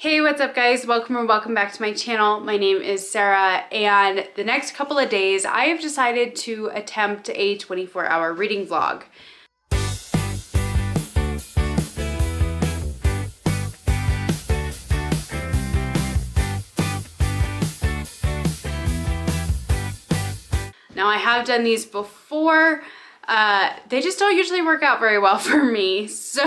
Hey, what's up guys? Welcome or welcome back to my channel. My name is Sarah, and the next couple of days I have decided to attempt a 24-hour reading vlog. Now I have done these before. They just don't usually work out very well for me. So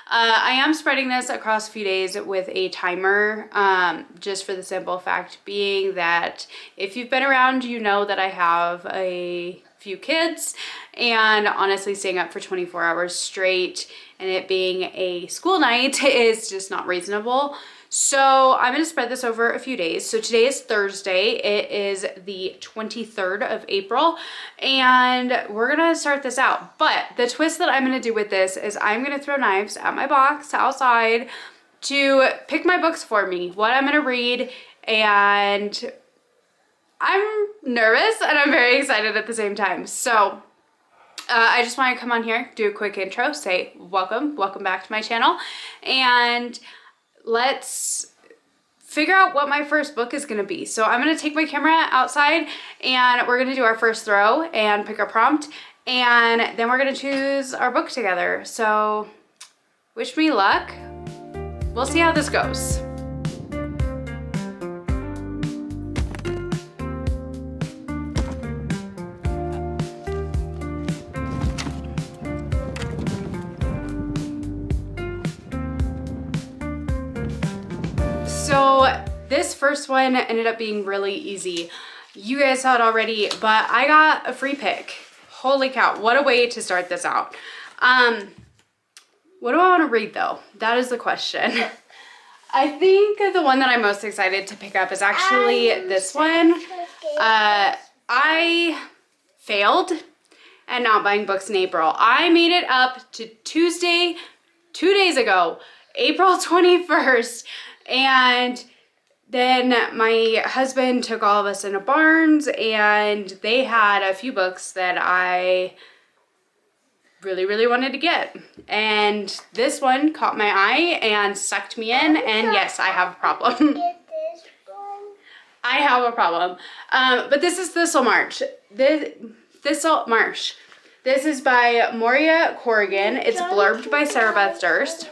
I am spreading this across a few days with a timer, just for the simple fact being that if you've been around, you know that I have a few kids, and honestly staying up for 24 hours straight and it being a school night is just not reasonable. So I'm going to spread this over a few days. So today is Thursday. It is the 23rd of April, and we're going to start this out. But the twist that I'm going to do with this is I'm going to throw knives at my box outside to pick my books for me, what I'm going to read, and I'm nervous and I'm very excited at the same time. So I just want to come on here, do a quick intro, say welcome back to my channel, and let's figure out what my first book is going to be. So I'm going to take my camera outside and we're going to do our first throw and pick a prompt, and then we're going to choose our book together. So wish me luck. We'll see how this goes. So this first one ended up being really easy. You guys saw it already, but I got a free pick. Holy cow, what a way to start this out. What do I want to read though? That is the question. I think the one that I'm most excited to pick up is actually this one. I failed at not buying books in April. I made it up to Tuesday, 2 days ago, April 21st. And then my husband took all of us into Barnes, and they had a few books that I really wanted to get. And this one caught my eye and sucked me in, and yes, I have a problem. I have a problem. But this is Thistle Marsh. Thistle Marsh. This is by Moria Corrigan. It's blurbed by Sarah Beth Durst.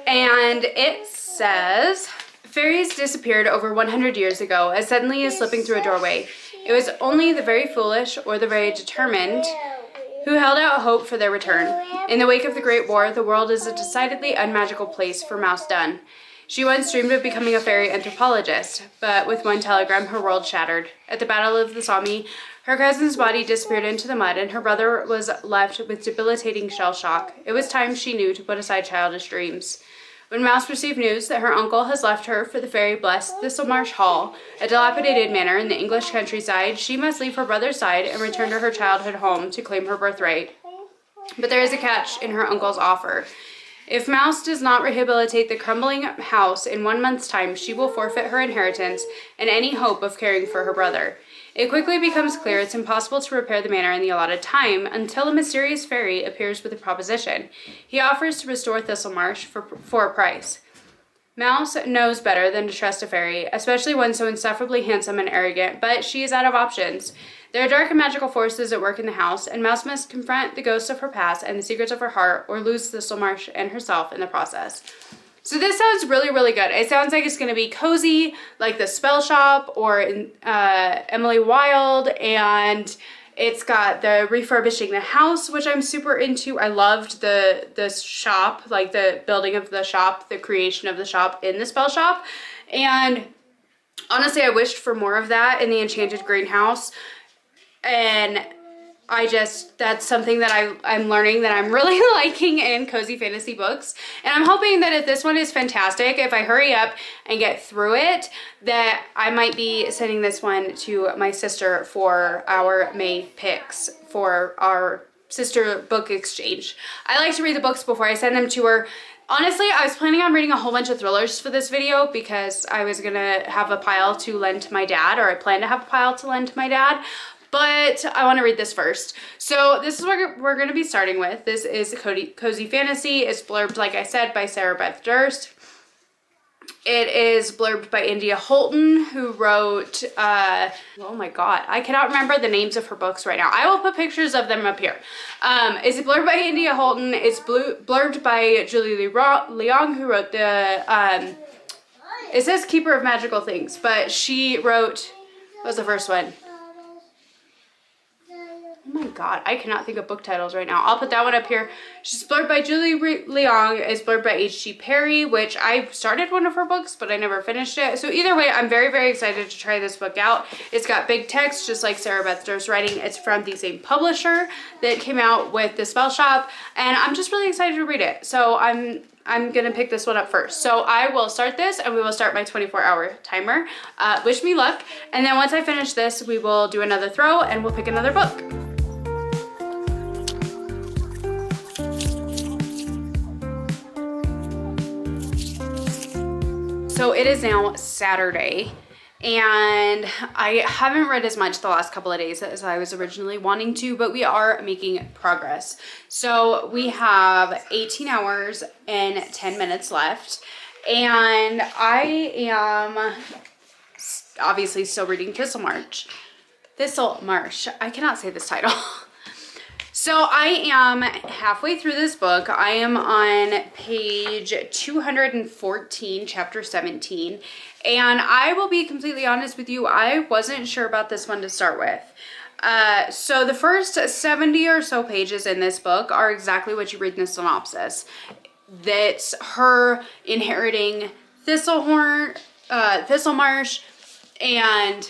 And it says, fairies disappeared over 100 years ago as suddenly as slipping through a doorway. It was only the very foolish or the very determined who held out hope for their return. In the wake of the Great War, the world is a decidedly unmagical place for Mouse Dunn. She once dreamed of becoming a fairy anthropologist, but with one telegram, her world shattered. At the Battle of the Somme, her cousin's body disappeared into the mud, and her brother was left with debilitating shell shock. It was time, she knew, to put aside childish dreams. When Mouse received news that her uncle has left her for the fairy-blessed Thistlemarsh Hall, a dilapidated manor in the English countryside, she must leave her brother's side and return to her childhood home to claim her birthright. But there is a catch in her uncle's offer. If Mouse does not rehabilitate the crumbling house in 1 month's time, she will forfeit her inheritance and any hope of caring for her brother. It quickly becomes clear it's impossible to repair the manor in the allotted time until a mysterious fairy appears with a proposition. He offers to restore Thistlemarsh for a price. Mouse knows better than to trust a fairy, especially one so insufferably handsome and arrogant, but she is out of options. There are dark and magical forces at work in the house, and Mouse must confront the ghosts of her past and the secrets of her heart, or lose Thistlemarsh and herself in the process. So this sounds really good. It sounds like it's going to be cozy, like The Spell Shop or Emily Wilde, and it's got the refurbishing the house, which I'm super into. I loved the shop, like the building of the shop, the creation of the shop in The Spell Shop, and honestly, I wished for more of that in the Enchanted Greenhouse, and that's something that I'm learning that I'm really liking in cozy fantasy books. And I'm hoping that if this one is fantastic, if I hurry up and get through it, that I might be sending this one to my sister for our May picks for our sister book exchange. I like to read the books before I send them to her. Honestly, I was planning on reading a whole bunch of thrillers for this video because I was gonna have a pile to lend to my dad, or I plan to have a pile to lend to my dad. But I want to read this first. So this is what we're going to be starting with. This is Cozy Fantasy. It's blurbed, like I said, by Sarah Beth Durst. It is blurbed by India Holton, who wrote, oh my God, I cannot remember the names of her books right now. I will put pictures of them up here. It's blurbed by India Holton. It's blurbed by Julie Leong, who wrote the, it says Keeper of Magical Things, but she wrote, what was the first one? Oh my God, I cannot think of book titles right now. I'll put that one up here. She's blurbed by Julie Leong. It's blurbed by H.G. Perry, which I started one of her books, but I never finished it. So either way, I'm very, very excited to try this book out. It's got big text, just like Sarah Beth Durst's writing. It's from the same publisher that came out with The Spell Shop, and I'm just really excited to read it. So I'm gonna pick this one up first. So I will start this and we will start my 24-hour timer. Wish me luck. And then once I finish this, we will do another throw and we'll pick another book. So it is now Saturday and I haven't read as much the last couple of days as I was originally wanting to, but we are making progress. So we have 18 hours and 10 minutes left, and I am obviously still reading Thistle Marsh. I cannot say this title. So I am halfway through this book. I am on page 214, chapter 17. And I will be completely honest with you, I wasn't sure about this one to start with. So the first 70 or so pages in this book are exactly what you read in the synopsis. That's her inheriting Thistle Marsh, and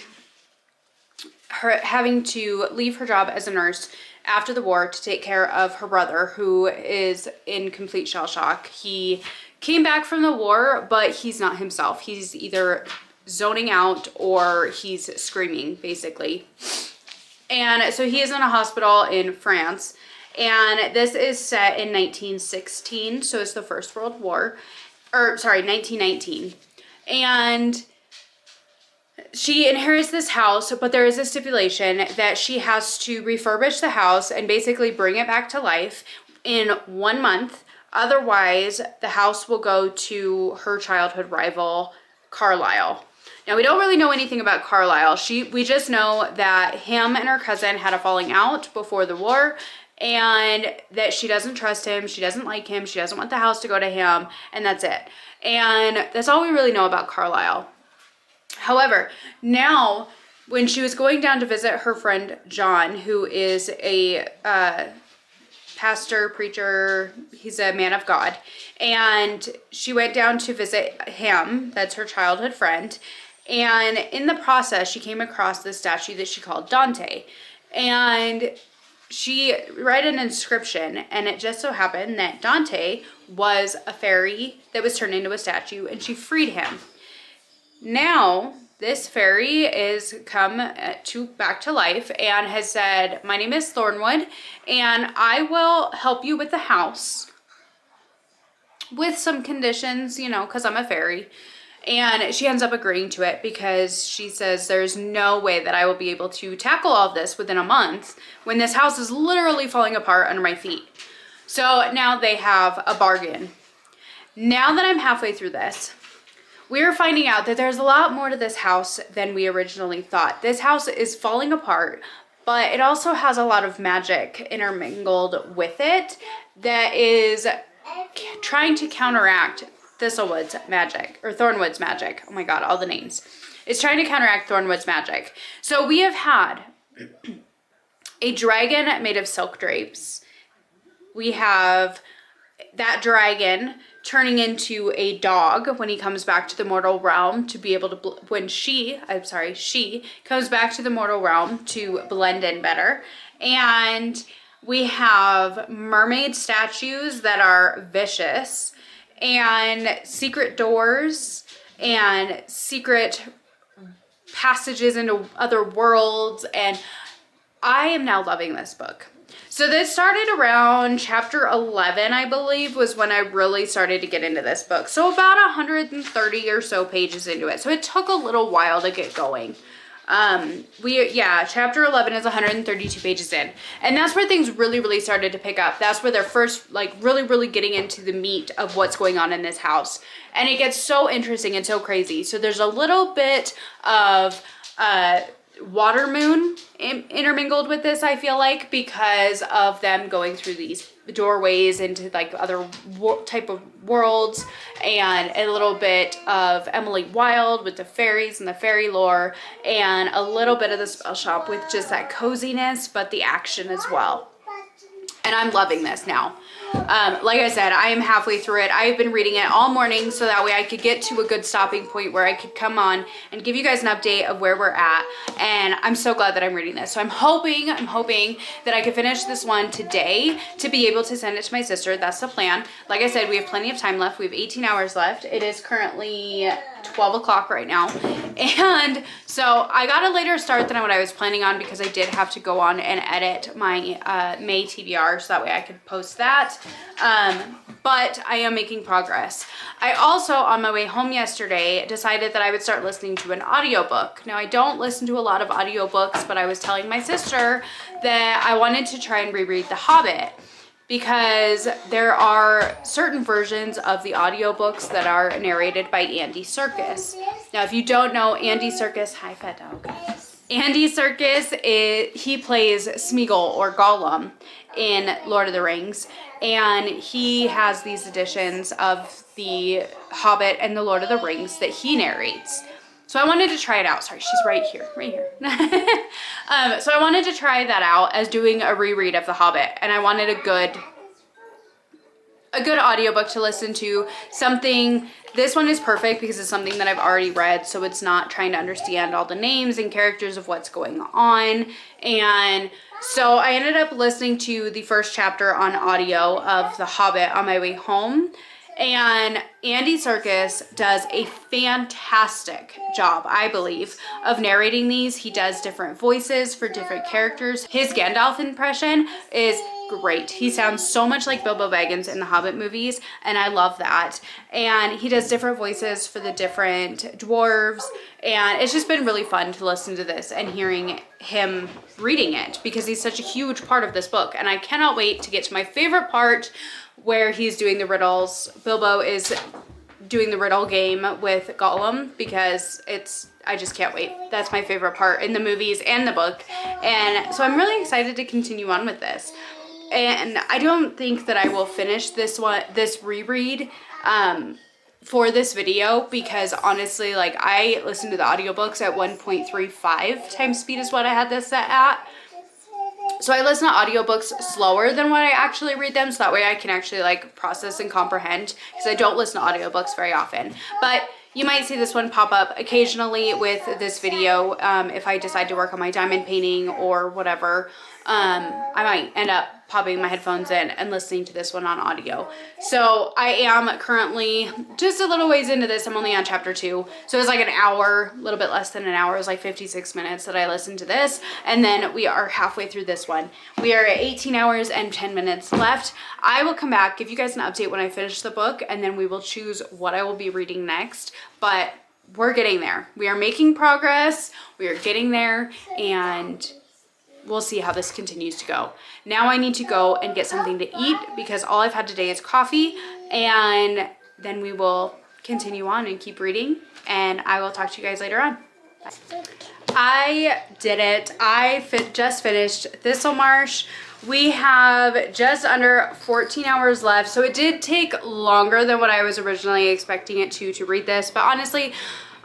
her having to leave her job as a nurse after the war to take care of her brother, who is in complete shell shock. He came back from the war, but he's not himself. He's either zoning out or he's screaming, basically. And so he is in a hospital in France, and this is set in 1916, so it's the First World War, or sorry, 1919. And she inherits this house, but there is a stipulation that she has to refurbish the house and basically bring it back to life in 1 month. Otherwise, the house will go to her childhood rival, Carlisle. Now, we don't really know anything about Carlisle. We just know that him and her cousin had a falling out before the war, and that she doesn't trust him, she doesn't like him, she doesn't want the house to go to him, and that's it. And that's all we really know about Carlisle. However, now when she was going down to visit her friend John, who is a pastor, preacher, he's a man of God, and she went down to visit him, that's her childhood friend, and in the process she came across this statue that she called Dante, and she read an inscription, and it just so happened that Dante was a fairy that was turned into a statue, and she freed him. Now, this fairy is come back to life and has said, my name is Thornwood, and I will help you with the house with some conditions, you know, because I'm a fairy. And she ends up agreeing to it because she says there's no way that I will be able to tackle all of this within a month when this house is literally falling apart under my feet. So now they have a bargain. Now that I'm halfway through this, we're finding out that there's a lot more to this house than we originally thought. This house is falling apart, but it also has a lot of magic intermingled with it that is trying to counteract Thistlewood's magic, or Thornwood's magic. Oh my God, all the names. It's trying to counteract Thornwood's magic. So we have had a dragon made of silk drapes. We have that dragon turning into a dog when he comes back to the mortal realm to be able to, she comes back to the mortal realm to blend in better. And we have mermaid statues that are vicious, and secret doors and secret passages into other worlds, and I am now loving this book. So this started around chapter 11, I believe, was when I really started to get into this book. So about 130 or so pages into it. So it took a little while to get going. Chapter 11 is 132 pages in. And that's where things really started to pick up. That's where they're first, like, really getting into the meat of what's going on in this house. And it gets so interesting and so crazy. So there's a little bit of, water moon intermingled with this, I feel like, because of them going through these doorways into like other type of worlds, and a little bit of Emily Wilde with the fairies and the fairy lore, and a little bit of the spell shop with just that coziness, but the action as well. And I'm loving this now. Like I said, I am halfway through it. I've been reading it all morning so that way I could get to a good stopping point where I could come on and give you guys an update of where we're at. And I'm so glad that I'm reading this. So I'm hoping that I can finish this one today to be able to send it to my sister. That's the plan. Like I said, we have plenty of time left. We have 18 hours left. It is currently 12 o'clock right now. And so I got a later start than what I was planning on because I did have to go on and edit my May TBR so that way I could post that. But I am making progress. I also, on my way home yesterday, decided that I would start listening to an audiobook. Now, I don't listen to a lot of audiobooks, but I was telling my sister that I wanted to try and reread The Hobbit, because there are certain versions of the audiobooks that are narrated by Andy Serkis. Now, if you don't know Andy Serkis, hi fat dog. Andy Serkis, he plays Smeagol or Gollum in Lord of the Rings, and he has these editions of the Hobbit and the Lord of the Rings that he narrates. So I wanted to try it out. Sorry, she's right here. So I wanted to try that out as doing a reread of The Hobbit, and I wanted a good audiobook to listen to. This one is perfect because it's something that I've already read, so it's not trying to understand all the names and characters of what's going on. And so I ended up listening to the first chapter on audio of The Hobbit on my way home. And Andy Serkis does a fantastic job, I believe, of narrating these. He does different voices for different characters. His Gandalf impression is great. He sounds so much like Bilbo Baggins in the Hobbit movies, and I love that. And he does different voices for the different dwarves, and it's just been really fun to listen to this and hearing him reading it, because he's such a huge part of this book. And I cannot wait to get to my favorite part, where he's doing the riddles. Bilbo is doing the riddle game with Gollum, because I just can't wait. That's my favorite part in the movies and the book. And so I'm really excited to continue on with this. And I don't think that I will finish this reread for this video, because honestly, like, I listened to the audiobooks at 1.35 times speed is what I had this set at. So I listen to audiobooks slower than what I actually read them, so that way I can actually like process and comprehend, because I don't listen to audiobooks very often. But you might see this one pop up occasionally with this video. If I decide to work on my diamond painting or whatever, I might end up popping my headphones in and listening to this one on audio. So I am currently just a little ways into this. I'm only on chapter 2. So it's like an hour, a little bit less than an hour. It was like 56 minutes that I listened to this. And then we are halfway through this one. We are at 18 hours and 10 minutes left. I will come back, give you guys an update when I finish the book, and then we will choose what I will be reading next. But we're getting there. We are making progress. We are getting there, and we'll see how this continues to go. Now I need to go and get something to eat, because all I've had today is coffee, and then we will continue on and keep reading, and I will talk to you guys later on. Bye. I did it. I just finished Thistlemarsh. We have just under 14 hours left, so it did take longer than what I was originally expecting it to read this, but honestly,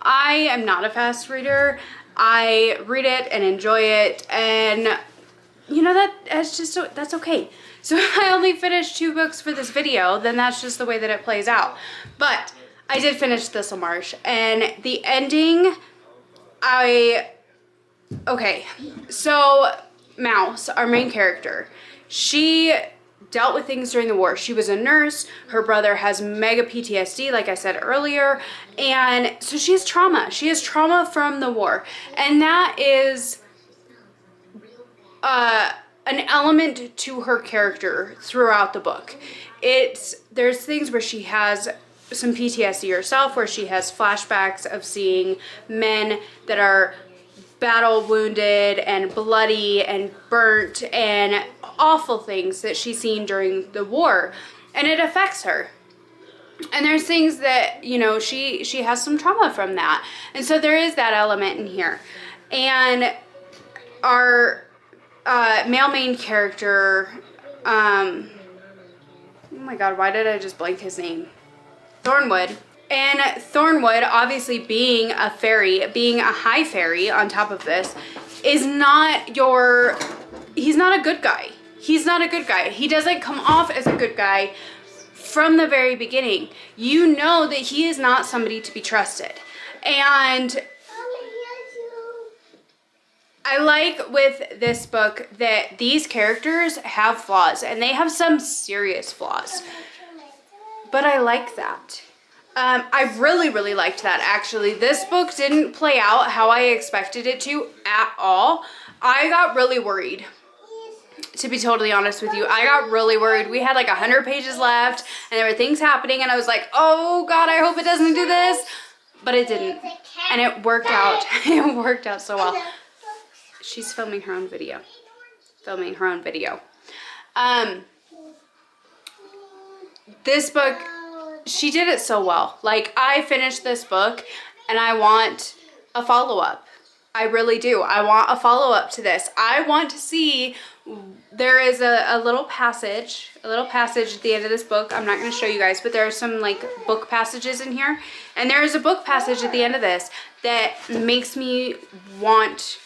I am not a fast reader. I read it and enjoy it, and you know, that's okay. So if I only finish 2 books for this video, then that's just the way that it plays out. But I did finish Thistlemarsh, and the ending, okay, so Mouse, our main character, she dealt with things during the war. She was a nurse. Her brother has mega PTSD, like I said earlier. And so she has trauma. She has trauma from the war. And that is an element to her character throughout the book. There's things where she has some PTSD herself, where she has flashbacks of seeing men that are battle wounded and bloody and burnt and awful things that she's seen during the war, and it affects her. And there's things that, you know, she has some trauma from that. And so there is that element in here. And our male main character, oh my god, why did I just blank his name? Thornwood. And Thornwood, obviously being a fairy, being a high fairy on top of this, is not he's not a good guy. He's not a good guy. He doesn't come off as a good guy from the very beginning. You know that he is not somebody to be trusted. And I like with this book that these characters have flaws, and they have some serious flaws. But I like that. I really, really liked that, actually. This book didn't play out how I expected it to at all. I got really worried. To be totally honest with you, I got really worried. We had like 100 pages left and there were things happening and I was like, oh God, I hope it doesn't do this. But it didn't. And it worked out. It worked out so well. She's filming her own video. This book, she did it so well. Like, I finished this book and I want a follow-up. I really do. I want a follow-up to this. I want to see. There is a little passage at the end of this book. I'm not going to show you guys, but there are some like book passages in here. And there is a book passage at the end of this that makes me want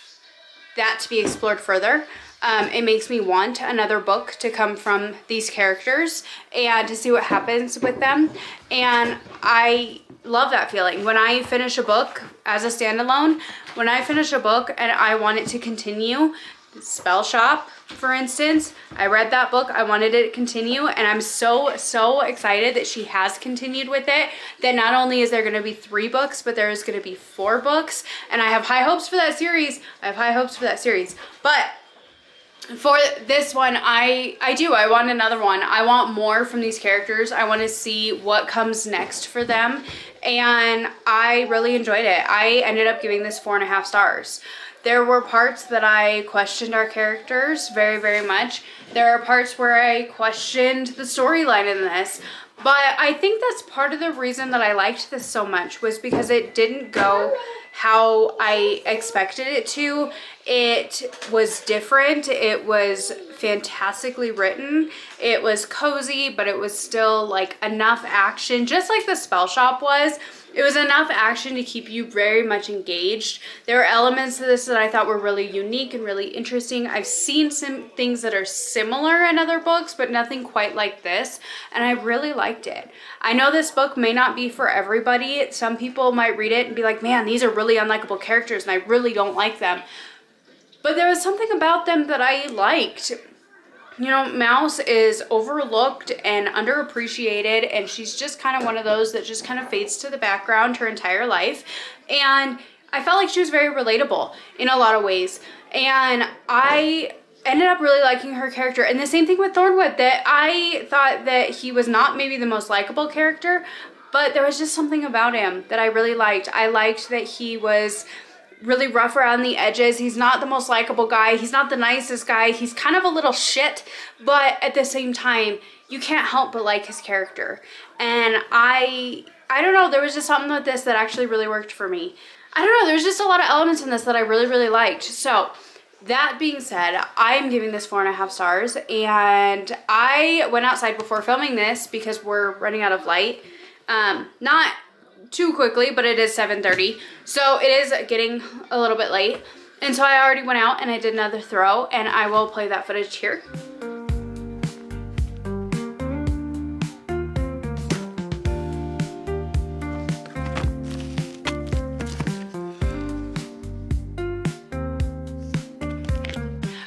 that to be explored further. It makes me want another book to come from these characters and to see what happens with them. And I love that feeling. When I finish a book as a standalone, when I finish a book and I want it to continue, Spell Shop, for instance, I read that book, I wanted it to continue, and I'm so excited that she has continued with it, that not only is there going to be 3 books, but there is going to be 4 books, and I have high hopes for that series. But for this one, I want another one. I want more from these characters. I want to see what comes next for them, and I really enjoyed it. I ended up giving this 4.5 stars. There were parts that I questioned our characters very, very much. There are parts where I questioned the storyline in this. But I think that's part of the reason that I liked this so much, was because it didn't go how I expected it to. It was different. It was fantastically written. It was cozy, but it was still like enough action, just like the Spell Shop was. It was enough action to keep you very much engaged. There were elements to this that I thought were really unique and really interesting. I've seen some things that are similar in other books, but nothing quite like this, and I really liked it. I know this book may not be for everybody. Some people might read it and be like, man, these are really unlikable characters and I really don't like them. But there was something about them that I liked. You know, Mouse is overlooked and underappreciated, and she's just kind of one of those that just kind of fades to the background her entire life. And I felt like she was very relatable in a lot of ways. And I ended up really liking her character. And the same thing with Thornwood, that I thought that he was not maybe the most likable character, but there was just something about him that I really liked. I liked that he was really rough around the edges. He's not the most likable guy. He's not the nicest guy. He's kind of a little shit, but at the same time, you can't help but like his character. And I don't know, there was just something with this that actually really worked for me. I don't know, there's just a lot of elements in this that I really, really liked. So that being said, I am giving this 4.5 stars, and I went outside before filming this because we're running out of light. Not too quickly, but it is 7:30, so it is getting a little bit late, and so I already went out and I did another throw, and I will play that footage here.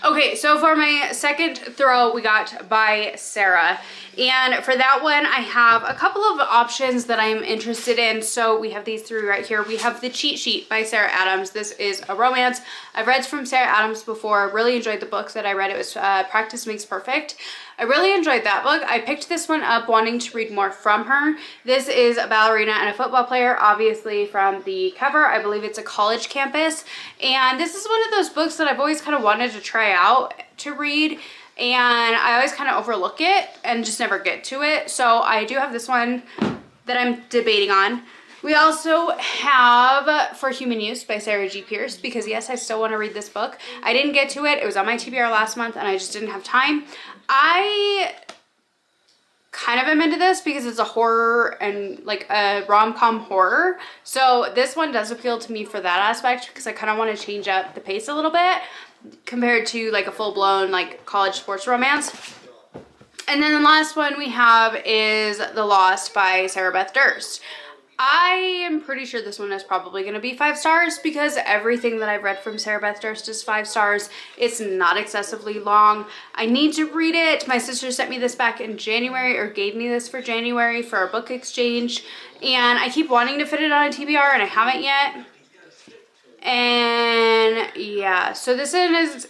Okay, so for my second throw, we got by Sarah, And for that one, I have a couple of options that I'm interested in. So we have these three right here. We have The Cheat Sheet by Sarah Adams. This is a romance. I've read from Sarah Adams before. Really enjoyed the book that I read. It was Practice Makes Perfect. I really enjoyed that book. I picked this one up wanting to read more from her. This is a ballerina and a football player, obviously from the cover. I believe it's a college campus. And this is one of those books that I've always kind of wanted to try out to read. And I always kind of overlook it and just never get to it. So I do have this one that I'm debating on. We also have For Human Use by Sarah G. Pierce, because yes, I still want to read this book. I didn't get to it. It was on my TBR last month and I just didn't have time. I kind of am into this because it's a horror and like a rom-com horror. So this one does appeal to me for that aspect because I kind of want to change up the pace a little bit compared to like a full-blown like college sports romance. And then the last one we have is The Lost by Sarah Beth Durst. I am pretty sure this one is probably going to be 5 stars because everything that I've read from Sarah Beth Durst is 5 stars. It's not excessively long. I need to read it. My sister sent me this back in January, or gave me this for January for a book exchange. And I keep wanting to fit it on a TBR and I haven't yet. And yeah, so this is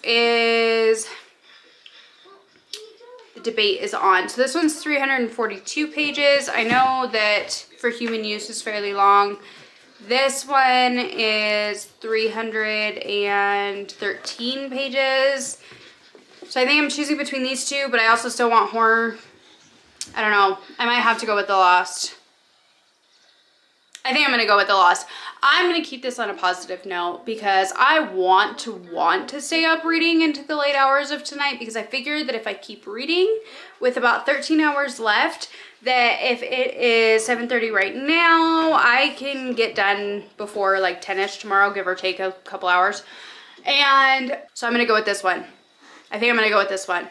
the debate is on. So this one's 342 pages. I know that For Human Use is fairly long. This one is 313 pages. So I think I'm choosing between these two, but I also still want horror. I don't know. I might have to go with The Lost. I think I'm going to go with The Lost. I'm going to keep this on a positive note because I want to stay up reading into the late hours of tonight, because I figured that if I keep reading with about 13 hours left, that if it is 7:30 right now, I can get done before like 10ish tomorrow, give or take a couple hours. And so I'm going to go with this one. I think I'm going to go with this one.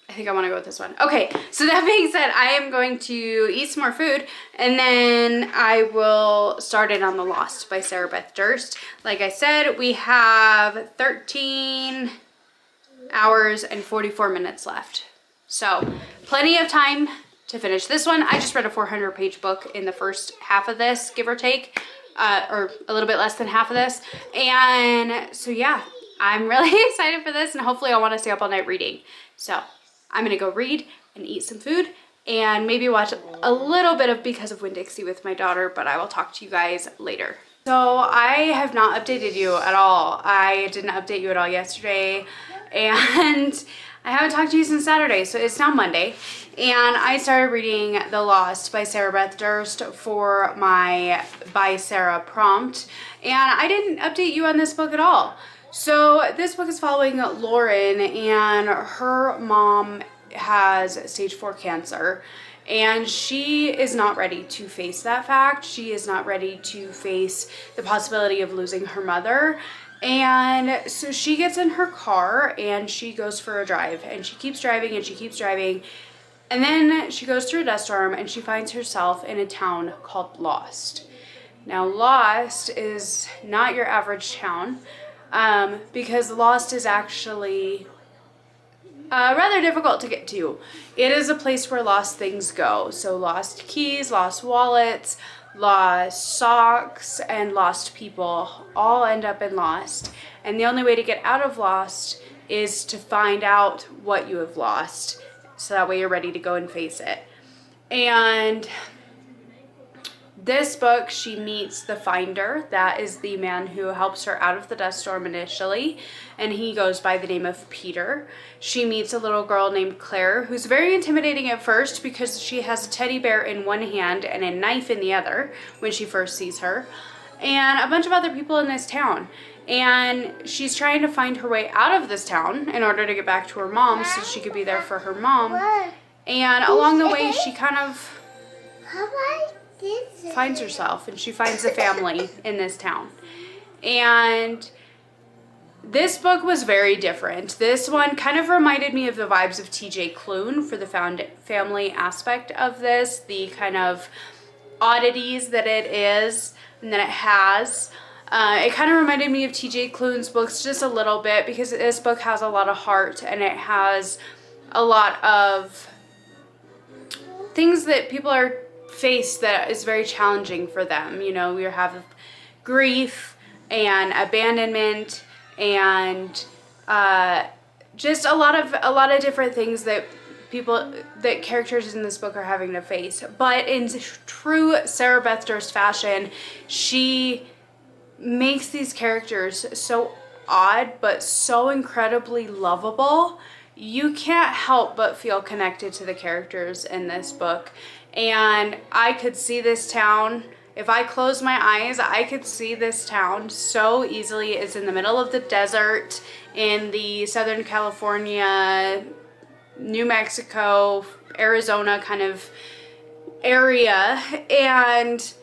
I think I want to go with this one. Okay, so that being said, I am going to eat some more food and then I will start it on The Lost by Sarah Beth Durst. Like I said, we have 13 hours and 44 minutes left. So plenty of time to finish this one. I just read a 400-page book in the first half of this, give or take, or a little bit less than half of this. And so yeah, I'm really excited for this and hopefully I'll want to stay up all night reading. So I'm gonna go read and eat some food and maybe watch a little bit of Because of Winn-Dixie with my daughter, but I will talk to you guys later. So I have not updated you at all. I didn't update you at all yesterday and I haven't talked to you since Saturday, so it's now Monday. And I started reading The Lost by Sarah Beth Durst for my By Sarah prompt, and I didn't update you on this book at all. So this book is following Lauren, and her mom has stage 4 cancer, and she is not ready to face that fact. She is not ready to face the possibility of losing her mother. And so she gets in her car and she goes for a drive, and she keeps driving and she keeps driving. And then she goes through a dust storm and she finds herself in a town called Lost. Now, Lost is not your average town. Because Lost is actually rather difficult to get to. It is a place where lost things go. So lost keys, lost wallets, lost socks, and lost people all end up in Lost. And the only way to get out of Lost is to find out what you have lost, so that way you're ready to go and face it. And this book, she meets the Finder. That is the man who helps her out of the dust storm initially, and he goes by the name of Peter. She meets a little girl named Claire, who's very intimidating at first because she has a teddy bear in one hand and a knife in the other when she first sees her, and a bunch of other people in this town. And she's trying to find her way out of this town in order to get back to her mom so she could be there for her mom. And along the way, she kind of finds herself, and she finds a family in this town. And this book was very different. This one kind of reminded me of the vibes of TJ Klune for the family aspect of this, the kind of oddities that it is and that it has. It kind of reminded me of TJ Klune's books just a little bit, because this book has a lot of heart and it has a lot of things that people are faced that is very challenging for them. You know, we have grief and abandonment and just a lot of different things that characters in this book are having to face. But in true Sarah Beth Durst fashion, she makes these characters so odd but so incredibly lovable. You can't help but feel connected to the characters in this book. And I could see this town, if I closed my eyes, I could see this town so easily. It's in the middle of the desert in the Southern California, New Mexico, Arizona kind of area. And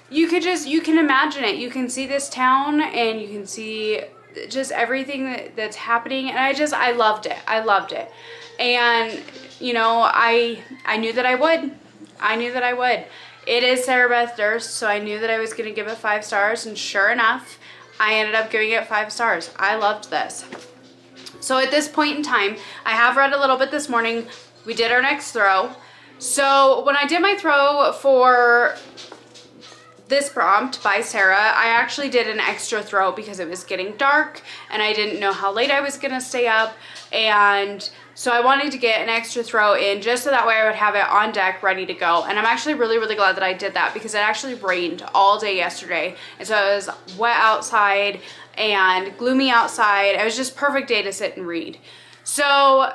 you can imagine it. You can see this town and you can see just everything that's happening. And I loved it. I loved it. And, you know, I knew that I would. I knew that I would. It is Sarah Beth Durst, so I knew that I was going to give it 5 stars, and sure enough, I ended up giving it 5 stars. I loved this. So at this point in time, I have read a little bit this morning. We did our next throw. So when I did my throw for this prompt by Sarah, I actually did an extra throw because it was getting dark and I didn't know how late I was going to stay up, and so I wanted to get an extra throw in just so that way I would have it on deck ready to go. And I'm actually really, really glad that I did that because it actually rained all day yesterday. And so it was wet outside and gloomy outside. It was just perfect day to sit and read. So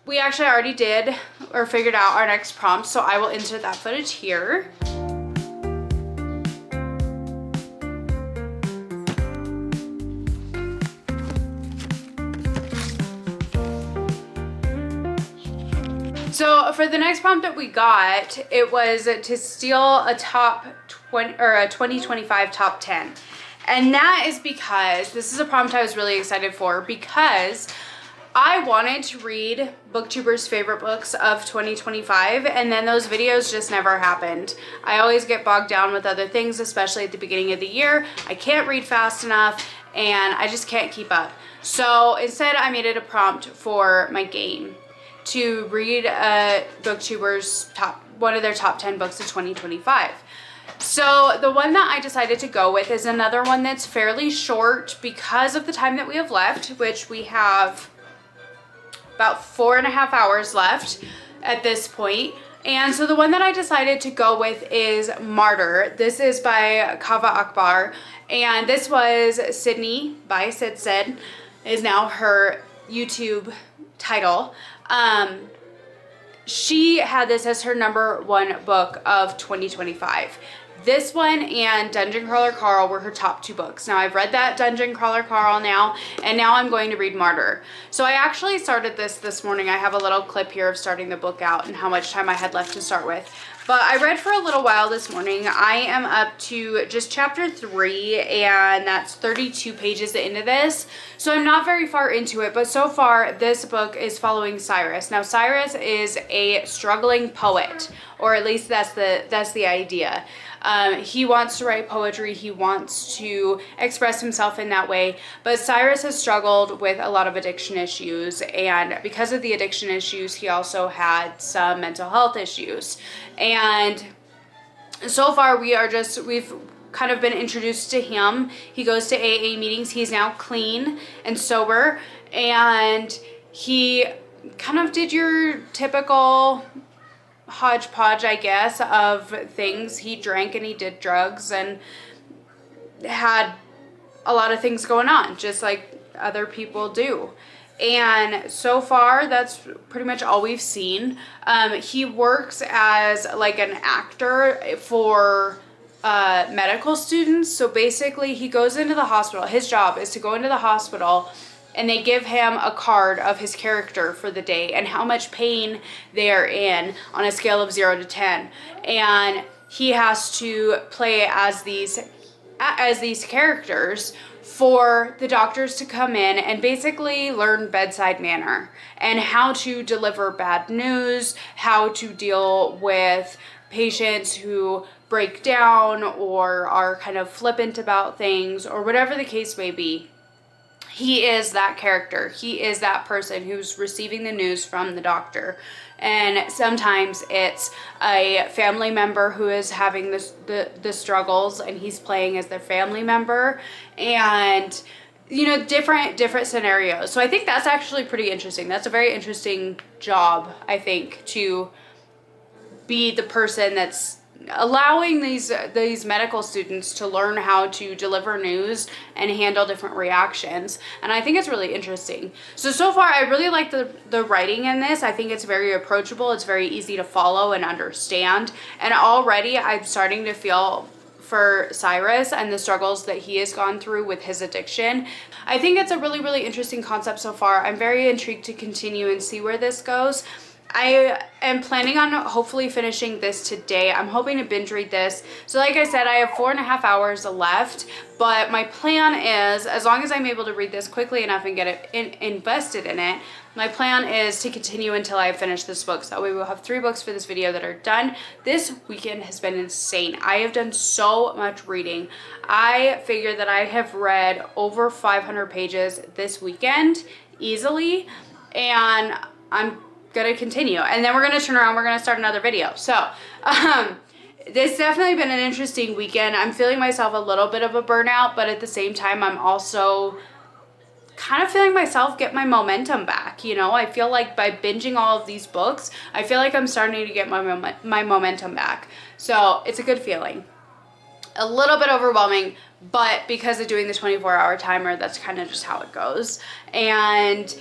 we actually already did or figured out our next prompt. So I will insert that footage here. So for the next prompt that we got, it was to steal a top 20 or a 2025 top 10. And that is because this is a prompt I was really excited for, because I wanted to read BookTuber's favorite books of 2025, and then those videos just never happened. I always get bogged down with other things, especially at the beginning of the year. I can't read fast enough and I just can't keep up. So instead I made it a prompt for my game to read BookTuber's one of their top 10 books of 2025. So the one that I decided to go with is another one that's fairly short because of the time that we have left, which we have about 4.5 hours left at this point. And so the one that I decided to go with is Martyr. This is by Kava Akbar, and this was Sydney by Sid Sid, is now her YouTube title. She had this as her #1 book of 2025. This one and Dungeon Crawler Carl were her top 2 books. Now I've read that Dungeon Crawler Carl now, and now I'm going to read Martyr. So I actually started this morning. I have a little clip here of starting the book out and how much time I had left to start with. But I read for a little while this morning. I am up to just chapter 3, and that's 32 pages into this. So I'm not very far into it, but so far this book is following Cyrus. Now Cyrus is a struggling poet, or at least that's the idea. He wants to write poetry, he wants to express himself in that way, but Cyrus has struggled with a lot of addiction issues, and because of the addiction issues, he also had some mental health issues. And so far we've kind of been introduced to him. He goes to AA meetings, he's now clean and sober, and he kind of did your typical hodgepodge, I guess, of things. He drank and he did drugs and had a lot of things going on, just like other people do. And so far, that's pretty much all we've seen. He works as like an actor for medical students. So basically, he goes into the hospital. His job is to go into the hospital, and they give him a card of his character for the day and how much pain they are in on a scale of 0 to 10. And he has to play as these characters for the doctors to come in and basically learn bedside manner and how to deliver bad news, how to deal with patients who break down or are kind of flippant about things, or whatever the case may be. he is that character. He is that person who's receiving the news from the doctor. And sometimes it's a family member who is having the struggles, and he's playing as their family member, and you know, different scenarios. So I think that's actually pretty interesting. That's a very interesting job, I think, to be the person that's allowing these medical students to learn how to deliver news and handle different reactions. And I think it's really interesting. So far I really like the writing in this. I think it's very approachable. It's very easy to follow and understand. And already I'm starting to feel for Cyrus and the struggles that he has gone through with his addiction. I think it's a really, really interesting concept so far. I'm very intrigued to continue and see where this goes. I am planning on hopefully finishing this today. I'm hoping to binge read this. So like I said, I have 4.5 hours left, but my plan is, as long as I'm able to read this quickly enough and get it invested in it, my plan is to continue until I finish this book. So we will have 3 books for this video that are done. This weekend has been insane. I have done so much reading. I figure that I have read over 500 pages this weekend easily, and I'm gonna continue, and then we're gonna turn around, we're gonna start another video. So this definitely been an interesting weekend. I'm feeling myself a little bit of a burnout, but at the same time I'm also kind of feeling myself get my momentum back. You know, I feel like by binging all of these books, I feel like I'm starting to get my momentum back. So it's a good feeling. A little bit overwhelming, but because of doing the 24-hour timer, that's kind of just how it goes. And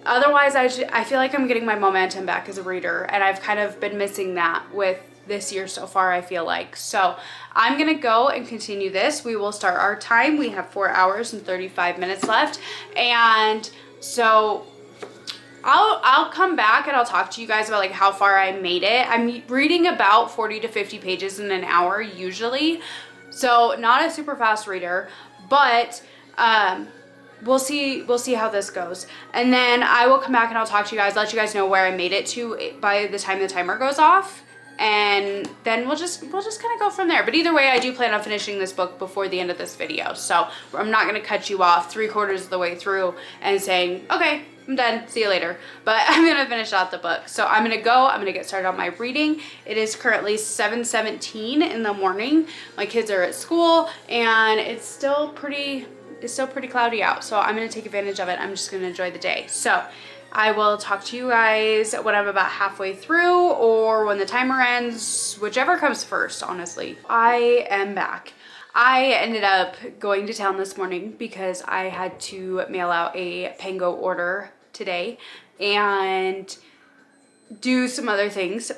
otherwise, I feel like I'm getting my momentum back as a reader, and I've kind of been missing that with this year so far, I feel like. So I'm gonna go and continue this. We will start our time. We have 4 hours and 35 minutes left, and so I'll come back and I'll talk to you guys about like how far I made it. I'm reading about 40 to 50 pages in an hour usually, so not a super fast reader, but we'll see how this goes. And then I will come back and I'll talk to you guys, let you guys know where I made it to by the time the timer goes off. And then we'll just kind of go from there. But either way, I do plan on finishing this book before the end of this video. So I'm not going to cut you off 3/4 of the way through and saying, okay, I'm done, see you later. But I'm going to finish out the book. So I'm going to get started on my reading. It is currently 7:17 in the morning. My kids are at school, and it's still pretty cloudy out, so I'm going to take advantage of it. I'm just going to enjoy the day. So I will talk to you guys when I'm about halfway through, or when the timer ends, whichever comes first, honestly. I am back. I ended up going to town this morning because I had to mail out a Pango order today and do some other things.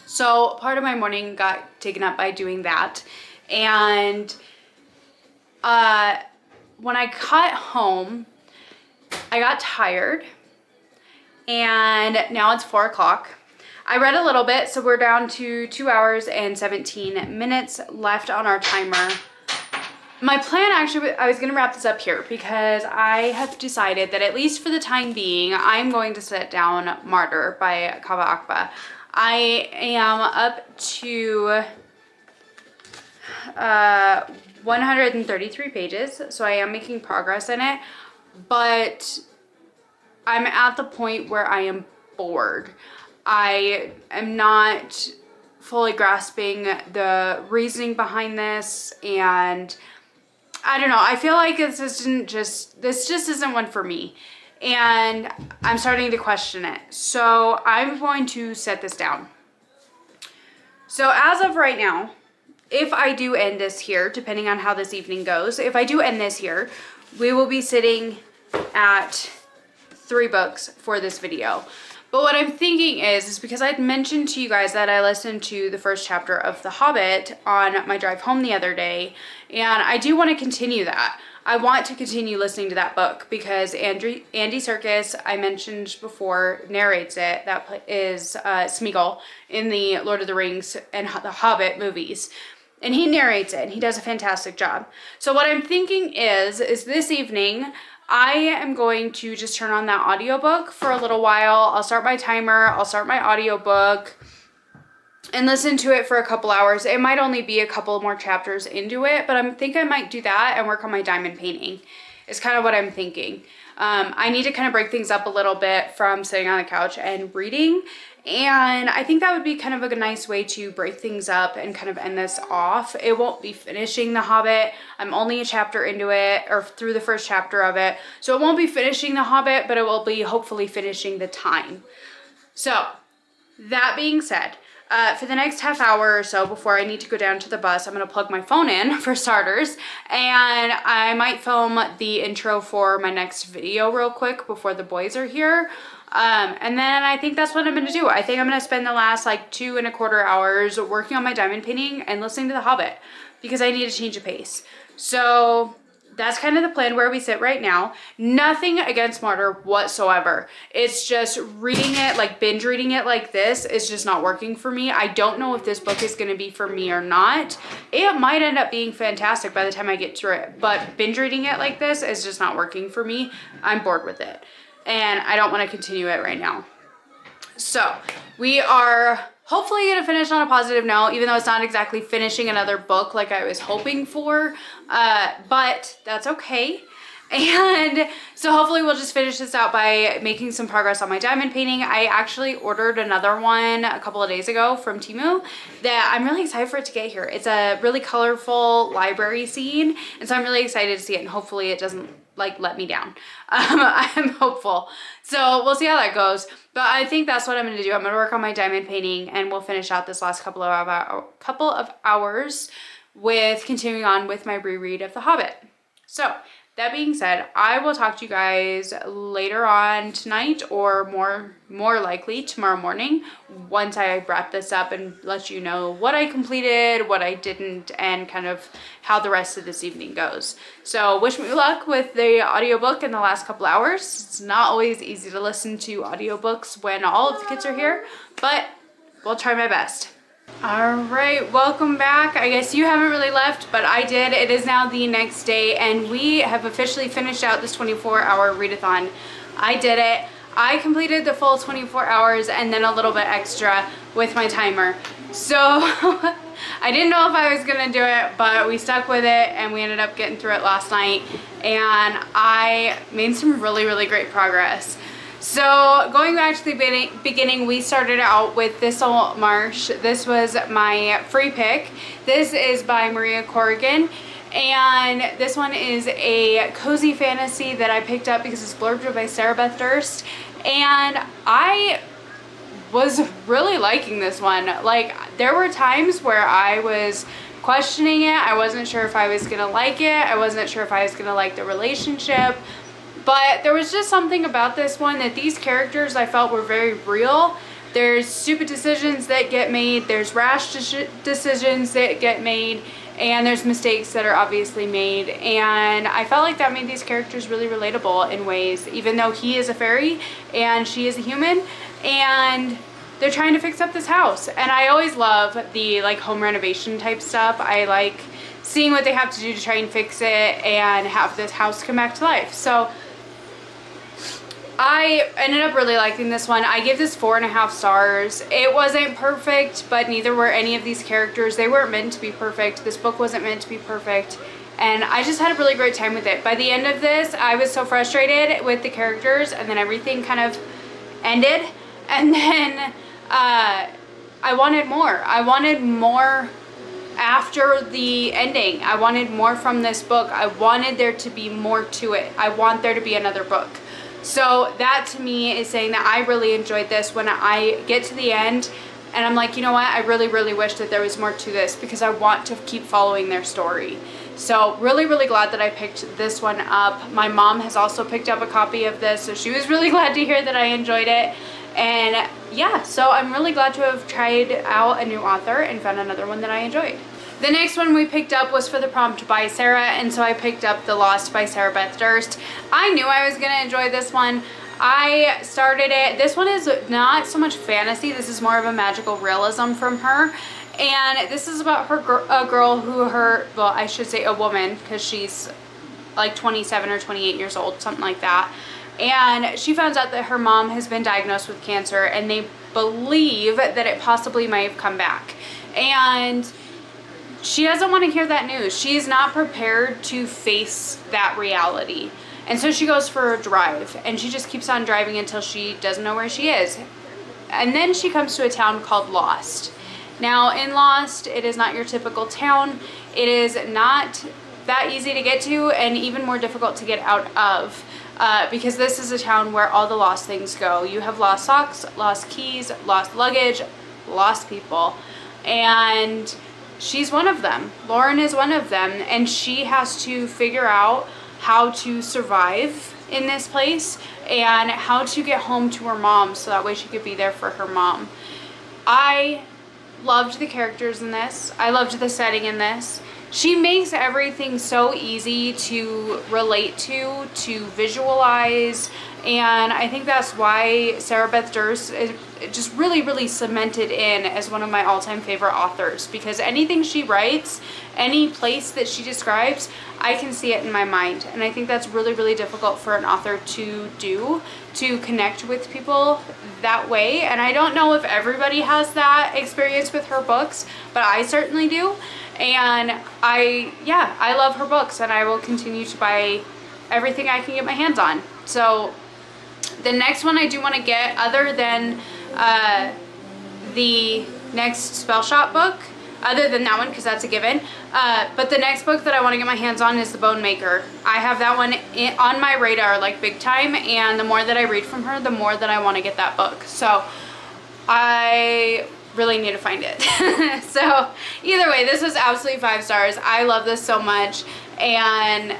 So part of my morning got taken up by doing that, and when I got home, I got tired, and now it's 4 o'clock. I read a little bit, so we're down to 2 hours and 17 minutes left on our timer. My plan, actually, I was going to wrap this up here because I have decided that at least for the time being, I'm going to set down Martyr by Kava Akba. I am up to 133 pages, so I am making progress in it, but I'm at the point where I am bored. I am not fully grasping the reasoning behind this, and I don't know, I feel like this just isn't one for me, and I'm starting to question it. So I'm going to set this down. So as of right now, if I do end this here, depending on how this evening goes, if I do end this here, we will be sitting at 3 books for this video. But what I'm thinking is because I'd mentioned to you guys that I listened to the first chapter of The Hobbit on my drive home the other day, and I do want to continue that. I want to continue listening to that book because Andy Serkis, I mentioned before, narrates it. That is Smeagol in the Lord of the Rings and The Hobbit movies. And he narrates it, and he does a fantastic job. So what I'm thinking is this evening, I am going to just turn on that audiobook for a little while. I'll start my timer, I'll start my audiobook, and listen to it for a couple hours. It might only be a couple more chapters into it, but I think I might do that and work on my diamond painting. is kind of what I'm thinking. I need to kind of break things up a little bit from sitting on the couch and reading. And I think that would be kind of a nice way to break things up and kind of end this off. It won't be finishing The Hobbit. I'm only a chapter into it, or through the first chapter of it. So it won't be finishing The Hobbit, but it will be hopefully finishing the time. So that being said, for the next half hour or so before I need to go down to the bus, I'm going to plug my phone in for starters, and I might film the intro for my next video real quick before the boys are here. And then I think that's what I'm going to do. I think I'm going to spend the last like 2.25 hours working on my diamond painting and listening to The Hobbit because I need to change the pace. So that's kind of the plan where we sit right now. Nothing against Martyr whatsoever. It's just reading it, like binge reading it like this is just not working for me. I don't know if this book is going to be for me or not. It might end up being fantastic by the time I get through it, but binge reading it like this is just not working for me. I'm bored with it and I don't want to continue it right now. So we are hopefully going to finish on a positive note, even though it's not exactly finishing another book like I was hoping for, but that's okay. And so hopefully we'll just finish this out by making some progress on my diamond painting. I actually ordered another one a couple of days ago from Temu that I'm really excited for it to get here. It's a really colorful library scene, and so I'm really excited to see it, and hopefully it doesn't like let me down. I'm hopeful. So we'll see how that goes. But I think that's what I'm going to do. I'm going to work on my diamond painting, and we'll finish out this last couple of hours with continuing on with my reread of The Hobbit. So that being said, I will talk to you guys later on tonight, or more likely tomorrow morning, once I wrap this up and let you know what I completed, what I didn't, and kind of how the rest of this evening goes. So wish me luck with the audiobook in the last couple hours. It's not always easy to listen to audiobooks when all of the kids are here, but we'll try my best. All right, welcome back. I guess you haven't really left, but I did. It is now the next day, and we have officially finished out this 24-hour readathon. I did it. I completed the full 24 hours and then a little bit extra with my timer. So I didn't know if I was gonna do it, but we stuck with it and we ended up getting through it last night, and I made some really great progress. So going back to the beginning, we started out with Thistle Marsh. This was my free pick. This is by Maria Corrigan, and this one is a cozy fantasy that I picked up because it's blurbed by Sarah Beth Durst, and I was really liking this one. Like, there were times where I was questioning it. I wasn't sure if I was gonna like it. I wasn't sure if I was gonna like the relationship. But there was just something about this one that these characters I felt were very real. There's stupid decisions that get made, there's rash decisions that get made, and there's mistakes that are obviously made. And I felt like that made these characters really relatable in ways, even though he is a fairy and she is a human, and they're trying to fix up this house. And I always love the like home renovation type stuff. I like seeing what they have to do to try and fix it and have this house come back to life. So I ended up really liking this one. I give this 4.5 stars. It wasn't perfect, but neither were any of these characters. They weren't meant to be perfect. This book wasn't meant to be perfect. And I just had a really great time with it. By the end of this, I was so frustrated with the characters, and then everything kind of ended. And then I wanted more. I wanted more after the ending. I wanted more from this book. I wanted there to be more to it. I want there to be another book. So that to me is saying that I really enjoyed this. When I get to the end and I'm like, you know what, I really wish that there was more to this, because I want to keep following their story. So really glad that I picked this one up. My mom has also picked up a copy of this, so she was really glad to hear that I enjoyed it. And yeah, so I'm really glad to have tried out a new author and found another one that I enjoyed. The next one we picked up was for the prompt by Sarah, and so I picked up The Lost by Sarah Beth Durst. I knew I was gonna enjoy this one. I started it. This one is not so much fantasy. This is more of a magical realism from her. And this is about a girl who well, I should say a woman, because she's like 27 or 28 years old, something like that. And she finds out that her mom has been diagnosed with cancer, and they believe that it possibly might have come back. And she doesn't want to hear that news. She's not prepared to face that reality. And so she goes for a drive, and she just keeps on driving until she doesn't know where she is. And then she comes to a town called Lost. Now, in Lost, it is not your typical town. It is not that easy to get to, and even more difficult to get out of, because this is a town where all the lost things go. You have lost socks, lost keys, lost luggage, lost people. And she's one of them. Lauren is one of them, and she has to figure out how to survive in this place and how to get home to her mom so that way she could be there for her mom. I loved the characters in this. I loved the setting in this. She makes everything so easy to relate to visualize, and I think that's why Sarah Beth Durst is just really, really cemented in as one of my all-time favorite authors, because anything she writes, any place that she describes, I can see it in my mind. And I think that's really, really difficult for an author to do, to connect with people that way. And I don't know if everybody has that experience with her books, but I certainly do. And I love her books, and I will continue to buy everything I can get my hands on. So the next one I do want to get, other than the next Spell Shop book, other than that one, because that's a given, but the next book that I want to get my hands on is The Bone Maker. I have that one on my radar like big time, and the more that I read from her, the more that I want to get that book. So I really need to find it. So either way, this was absolutely 5 stars. I love this so much, and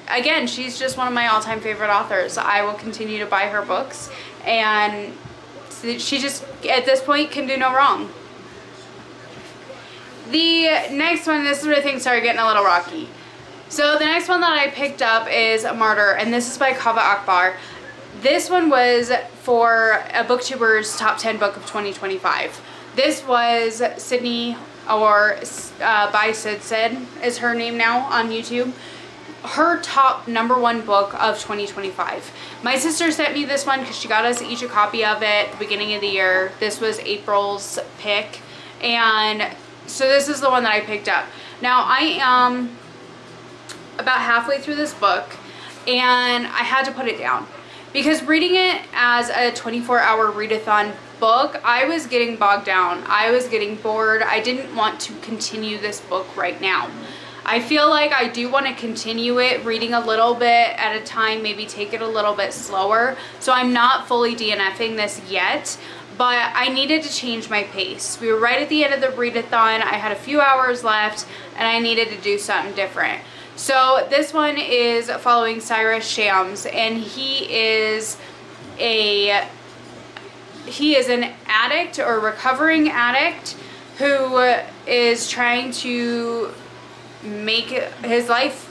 again, she's just one of my all-time favorite authors. I will continue to buy her books, and she just, at this point, can do no wrong. The next one, this is where things started getting a little rocky. So the next one that I picked up is Martyr, and this is by Kaveh Akbar. This one was for a booktuber's top 10 book of 2025. This was Sydney, or by Sid is her name now on YouTube, her top #1 book of 2025. My sister sent me this one because she got us each a copy of it at the beginning of the year. This was April's pick, and so this is the one that I picked up. Now I am about halfway through this book, and I had to put it down because reading it as a 24-hour readathon book, I was getting bogged down. I was getting bored. I didn't want to continue this book right now. I feel like I do want to continue it, reading a little bit at a time, maybe take it a little bit slower. So I'm not fully DNFing this yet, but I needed to change my pace. We were right at the end of the readathon. I had a few hours left, and I needed to do something different. So this one is following Cyrus Shams, and he is an addict or recovering addict who is trying to make his life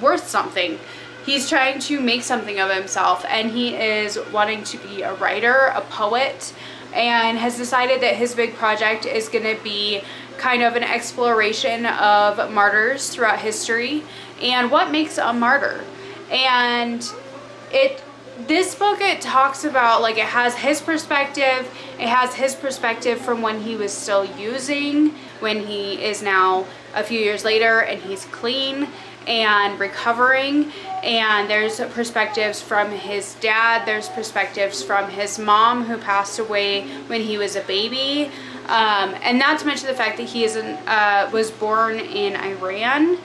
worth something. He's trying to make something of himself, and he is wanting to be a writer, a poet, and has decided that his big project is going to be kind of an exploration of martyrs throughout history and what makes a martyr. And this book, it talks about, like, it has his perspective. It has his perspective from when he was still using, when he is now a few years later and he's clean and recovering. And there's perspectives from his dad. There's perspectives from his mom, who passed away when he was a baby. And not to mention the fact that he was born in Iran.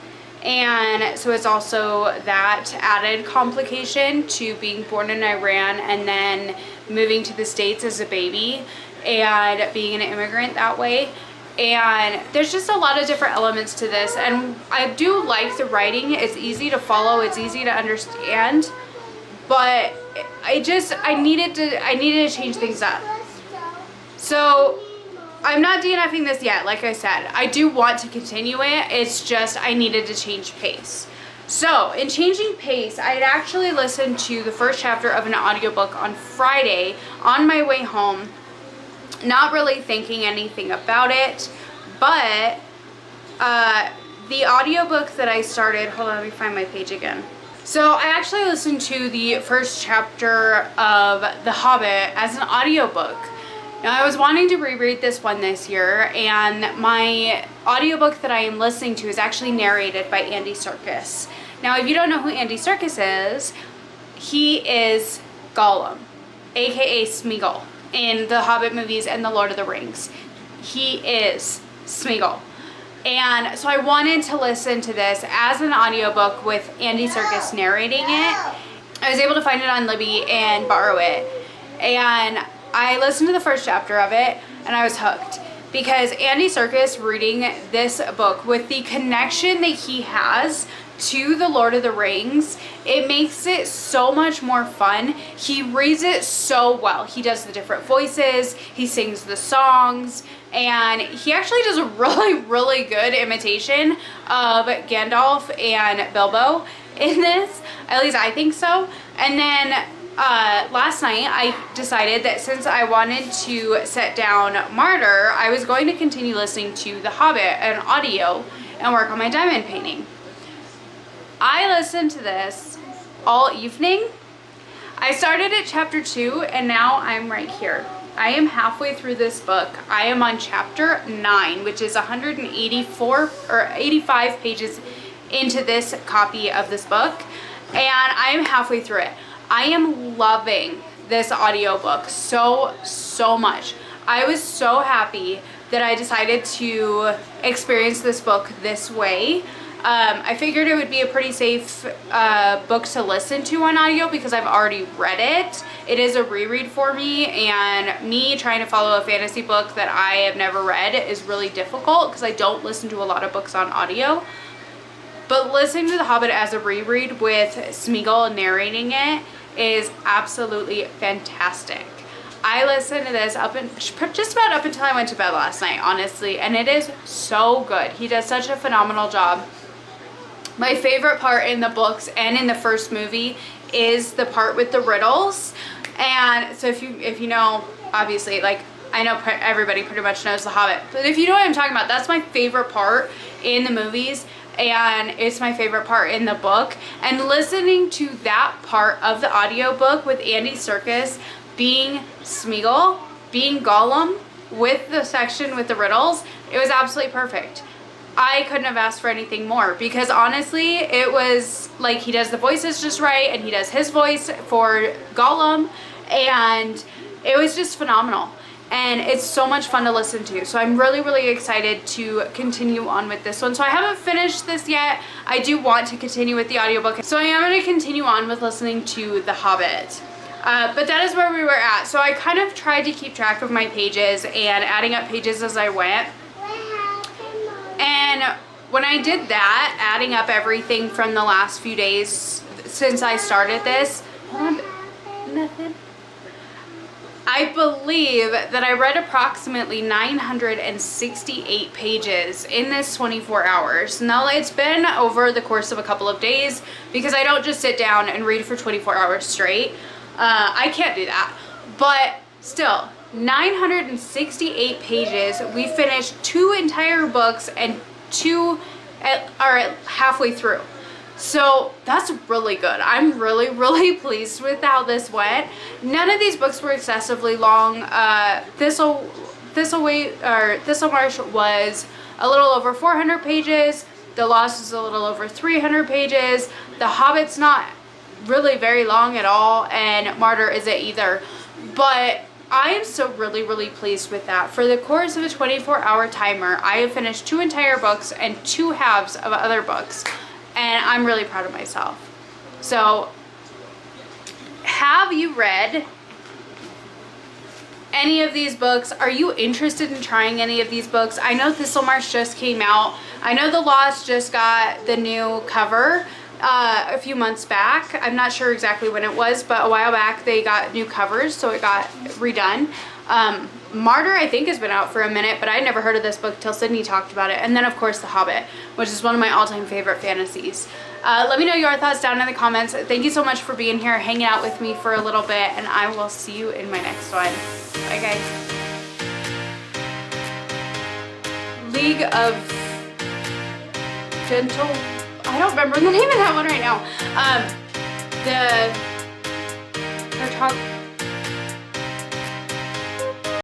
And so it's also that added complication to being born in Iran and then moving to the States as a baby and being an immigrant that way. And there's just a lot of different elements to this, and I do like the writing. It's easy to follow, it's easy to understand, but I needed to change things up. So I'm not DNFing this yet. Like I said, I do want to continue it. It's just I needed to change pace. So in changing pace, I had actually listened to the first chapter of an audiobook on Friday on my way home, not really thinking anything about it, but the audiobook that I started, hold on, let me find my page again. So I actually listened to the first chapter of The Hobbit as an audiobook. Now, I was wanting to reread this one this year, and my audiobook that I am listening to is actually narrated by Andy Serkis. Now, if you don't know who Andy Serkis is, he is Gollum, aka Smeagol, in the Hobbit movies and the Lord of the Rings. He is Smeagol. And so I wanted to listen to this as an audiobook with Andy Serkis narrating it. I was able to find it on Libby and borrow it. And I listened to the first chapter of it and I was hooked, because Andy Serkis reading this book with the connection that he has to the Lord of the Rings, it makes it so much more fun. He reads it so well. He does the different voices, he sings the songs, and he actually does a really good imitation of Gandalf and Bilbo in this. At least I think so. And then last night I decided that since I wanted to set down Martyr, I was going to continue listening to The Hobbit and audio and work on my diamond painting. I listened to this all evening. I started at chapter 2 and now I'm right here. I am halfway through this book. I am on chapter 9, which is 184 or 85 pages into this copy of this book, and I am halfway through it. I am loving this audiobook so much. I was so happy that I decided to experience this book this way. I figured it would be a pretty safe book to listen to on audio because I've already read it. It is a reread for me, and me trying to follow a fantasy book that I have never read is really difficult because I don't listen to a lot of books on audio. But listening to The Hobbit as a reread with Smeagol narrating it is absolutely fantastic. I listened to this just about up until I went to bed last night, honestly, and it is so good. He does such a phenomenal job. My favorite part in the books and in the first movie is the part with the riddles. And so if you know, obviously, like, I know everybody pretty much knows The Hobbit, but if you know what I'm talking about, that's my favorite part in the movies, and it's my favorite part in the book. And listening to that part of the audiobook with Andy Serkis being Smeagol, being Gollum, with the section with the riddles, it was absolutely perfect. I couldn't have asked for anything more, because honestly, it was like he does the voices just right, and he does his voice for Gollum, and it was just phenomenal. And it's so much fun to listen to. So I'm really excited to continue on with this one. So I haven't finished this yet. I do want to continue with the audiobook. So I am going to continue on with listening to The Hobbit. But that is where we were at. So I kind of tried to keep track of my pages and adding up pages as I went. And when I did that, adding up everything from the last few days since I started this, hold on, nothing. I believe that I read approximately 968 pages in this 24 hours. Now, it's been over the course of a couple of days because I don't just sit down and read for 24 hours straight. I can't do that. But still, 968 pages. We finished 2 entire books and 2 are halfway through. So that's really good. I'm really pleased with how this went. None of these books were excessively long. Thistlemarsh was a little over 400 pages. The Lost is a little over 300 pages. The Hobbit's not really very long at all, and Martyr isn't either. But I am so really pleased with that. For the course of a 24-hour timer, I have finished 2 entire books and 2 halves of other books. And I'm really proud of myself. So, have you read any of these books? Are you interested in trying any of these books? I know Thistlemarsh just came out. I know The Lost just got the new cover a few months back. I'm not sure exactly when it was, but a while back they got new covers, so it got redone. Martyr, I think, has been out for a minute, but I never heard of this book till Sydney talked about it. And then, of course, The Hobbit, which is one of my all-time favorite fantasies. Let me know your thoughts down in the comments. Thank you so much for being here, hanging out with me for a little bit, and I will see you in my next one. Bye, guys. League of Gentle... I don't remember the name of that one right now.